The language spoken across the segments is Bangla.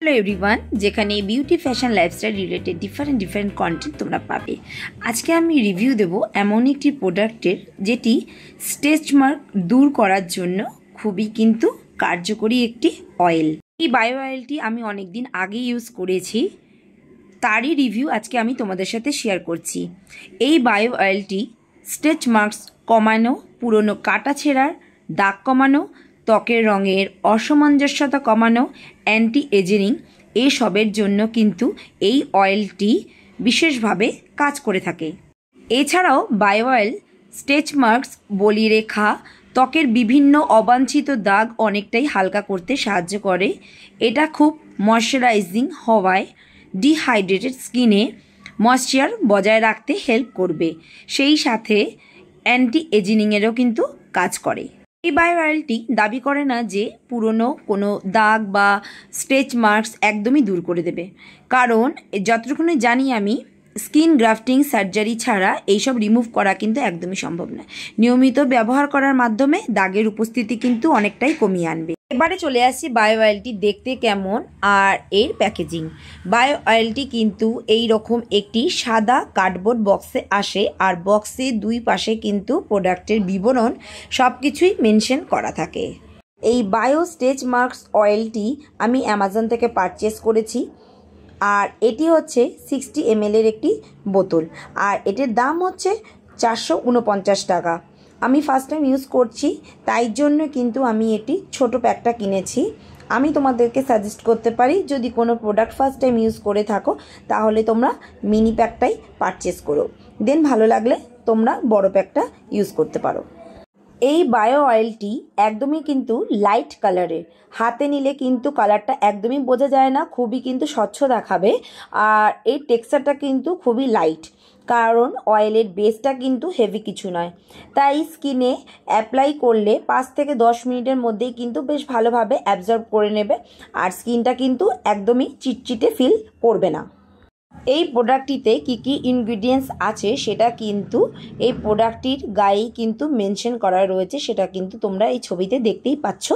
হ্যালো এভরিওয়ান, যেখানে beauty fashion lifestyle related different content তোমরা পাবে। আজকে আমি রিভিউ দেব এমন একটি প্রোডাক্টের যেটি স্ট্রেচ মার্ক দূর করার জন্য খুবই কিন্তু কার্যকরী একটি অয়েল। এই বায়ো অয়েলটি আমি অনেক দিন আগে ইউজ করেছি, তারই রিভিউ আজকে আমি তোমাদের সাথে শেয়ার করছি। এই বায়ো অয়েলটি স্ট্রেচ মার্কস কমানো, পুরনো কাটা ছেঁড়ার দাগ কমানো, ত্বকের রঙের অসামঞ্জস্যতা কমানো, অ্যান্টি এজিং এসবের জন্য কিন্তু এই অয়েলটি বিশেষভাবে কাজ করে থাকে। এছাড়াও বায়ো অয়েল স্ট্রেচ মার্কস, বলিরেখা, ত্বকের বিভিন্ন অবাঞ্ছিত দাগ অনেকটাই হালকা করতে সাহায্য করে। এটা খুব ময়শ্চারাইজিং হওয়ায় ডিহাইড্রেটেড স্কিনে ময়শ্চার বজায় রাখতে হেল্প করবে, সেই সাথে অ্যান্টি এজিংয়েরও কিন্তু কাজ করে। এই বায়ো অয়েলটি দাবি করে না যে পুরনো কোনো দাগ বা স্ট্রেচ মার্কস একদমই দূর করে দেবে, কারণ যতটুকুনি জানি আমি স্কিন গ্রাফটিং সার্জারি ছাড়া এইসব রিমুভ করা কিন্তু একদমই সম্ভব নয়। নিয়মিত ব্যবহার করার মাধ্যমে দাগের উপস্থিতি কিন্তু অনেকটাই কমিয়ে আনবে। এবারে চলে আসছি বায়ো অয়েলটি দেখতে কেমন আর এর প্যাকেজিং। বায়ো অয়েলটি কিন্তু এই রকম একটি সাদা কার্ডবোর্ড বক্সে আসে, আর বক্সে দুই পাশে কিন্তু প্রোডাক্টের বিবরণ সব কিছুই মেনশন করা থাকে। এই বায়ো স্ট্রেচ মার্কস অয়েলটি আমি অ্যামাজন থেকে পারচেস করেছি, আর এটি হচ্ছে 60 ml এর একটি বোতল, আর এটির দাম হচ্ছে 449 টাকা। আমি ফার্স্ট টাইম ইউজ করছি, তাই জন্য কিন্তু আমি এটি ছোট প্যাকটা কিনেছি। আমি তোমাদেরকে সাজেস্ট করতে পারি, যদি কোনো প্রোডাক্ট ফার্স্ট টাইম ইউজ করে থাকো তাহলে তোমরা মিনি প্যাকটাই পারচেস করো, দেন ভালো লাগলে তোমরা বড় প্যাকটা ইউজ করতে পারো। এই বায়ো অয়েলটি একদমই কিন্তু লাইট কালারের, হাতে নিলে কিন্তু কালারটা একদমই বোঝা যায় না, খুবই কিন্তু স্বচ্ছ দেখাবে। আর এই টেক্সচারটা কিন্তু খুবই লাইট, কারণ অয়েলের বেসটা কিন্তু হেভি কিছু নয়, তাই স্কিনে অ্যাপ্লাই করলে 5 থেকে 10 মিনিটের মধ্যেই কিন্তু বেশ ভালোভাবে অ্যাবজর্ব করে নেবে, আর স্কিনটা কিন্তু একদমই চিটচিটে ফিল করবে না। এই প্রোডাক্টটিতে কী কী ইনগ্রিডিয়েন্টস আছে সেটা কিন্তু এই প্রোডাক্টটির গায়েই কিন্তু মেনশন করা রয়েছে, সেটা কিন্তু তোমরা এই ছবিতে দেখতেই পাচ্ছ।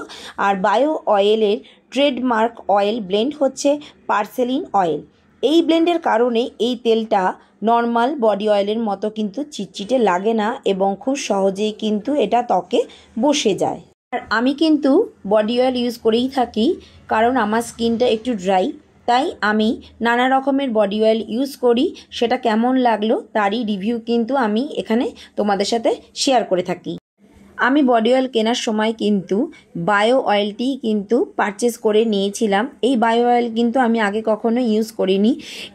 আর বায়ো অয়েলের ট্রেডমার্ক অয়েল ব্লেন্ড হচ্ছে পার্সেলিন অয়েল। এই ব্লেন্ডের কারণে এই তেলটা নর্মাল বডি অয়েলের মতো কিন্তু চিটচিটে লাগে না, এবং খুব সহজেই কিন্তু এটা ত্বকে বসে যায়। আর আমি কিন্তু বডি অয়েল ইউজ করেই থাকি, কারণ আমার স্কিনটা একটু ড্রাই, তাই আমি নানা রকমের বডি অয়েল ইউজ করি। সেটা কেমন লাগলো তারই রিভিউ কিন্তু আমি এখানে তোমাদের সাথে শেয়ার করে থাকি। আমি বডি অয়েল কেনার সময় কিন্তু বায়ো অয়েলটি কিন্তু পারচেস করে নিয়েছিলাম। এই বায়ো অয়েল কিন্তু আমি আগে কখনো ইউজ করিনি,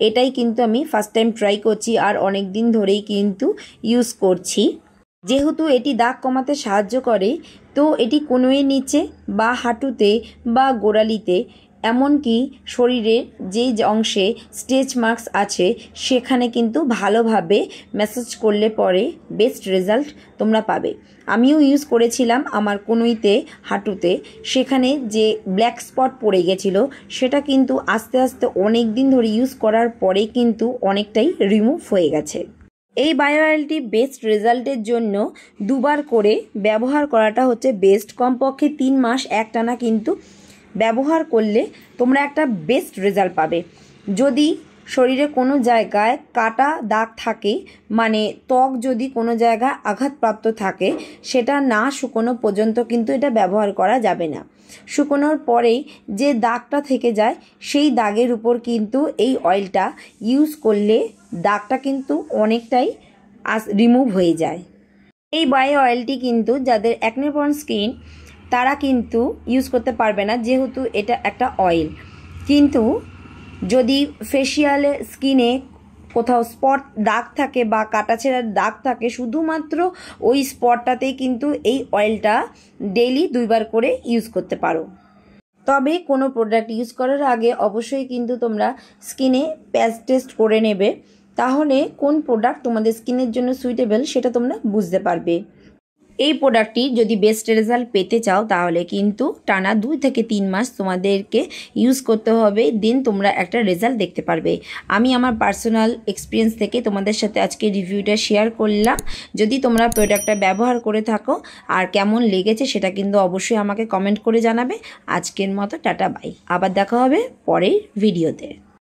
এটাই কিন্তু আমি ফার্স্ট টাইম ট্রাই করছি, আর অনেক দিন ধরেই কিন্তু ইউজ করছি। যেহেতু এটি দাগ কমাতে সাহায্য করে, তো এটি কনুইয়ের নিচে বা হাঁটুতে বা গোড়ালিতে, এমনকি শরীরের যেই অংশে স্ট্রেচ মার্কস আছে সেখানে কিন্তু ভালোভাবে ম্যাসাজ করলে পরে বেস্ট রেজাল্ট তোমরা পাবে। আমিও ইউজ করেছিলাম আমার কনুইতে, হাঁটুতে, সেখানে যে ব্ল্যাক স্পট পড়ে গেছিলো সেটা কিন্তু আস্তে আস্তে অনেক দিন ধরে ইউজ করার পরে কিন্তু অনেকটাই রিমুভ হয়ে গেছে। এই বায়ো অয়েলটি বেস্ট রেজাল্টের জন্য দুবার করে ব্যবহার করাটা হচ্ছে বেস্ট। কমপক্ষে 3 মাস একটানা কিন্তু ব্যবহার করলে তোমরা একটা বেস্ট রেজাল্ট পাবে। যদি শরীরে কোনো জায়গায় কাটা দাগ থাকে, মানে ত্বক যদি কোনো জায়গায় আঘাতপ্রাপ্ত থাকে, সেটা না শুকোনো পর্যন্ত কিন্তু এটা ব্যবহার করা যাবে না। শুকোনোর পরেই যে দাগটা থেকে যায় সেই দাগের উপর কিন্তু এই অয়েলটা ইউজ করলে দাগটা কিন্তু অনেকটাই রিমুভ হয়ে যায়। এই বায়ো অয়েলটি কিন্তু যাদের অ্যাকনে প্রন স্কিন তারা কিন্তু ইউজ করতে পারবে না, যেহেতু এটা একটা অয়েল। কিন্তু যদি ফেসিয়ালে স্কিনে কোথাও স্পট দাগ থাকে বা কাটাছেঁড়ার দাগ থাকে, শুধুমাত্র ওই স্পটটাতেই কিন্তু এই অয়েলটা ডেইলি 2 বার করে ইউজ করতে পারো। তবে কোনো প্রোডাক্ট ইউজ করার আগে অবশ্যই কিন্তু তোমরা স্কিনে প্যাচ টেস্ট করে নেবে, তাহলে কোন প্রোডাক্ট তোমাদের স্কিনের জন্য সুইটেবল সেটা তোমরা বুঝতে পারবে। এই প্রোডাক্টটি যদি বেস্ট রেজাল্ট পেতে চাও তাহলে কিন্তু টানা 2 থেকে 3 মাস তোমাদেরকে ইউজ করতে হবে, দেন তোমরা একটা রেজাল্ট দেখতে পারবে। আমি আমার পার্সোনাল এক্সপিরিয়েন্স থেকে তোমাদের সাথে আজকে রিভিউটা শেয়ার করলাম। যদি তোমরা প্রোডাক্টটা ব্যবহার করে থাকো আর কেমন লেগেছে সেটা কিন্তু অবশ্যই আমাকে কমেন্ট করে জানাবে। আজকের মতো টাটা বাই, আবার দেখা হবে পরের ভিডিওতে।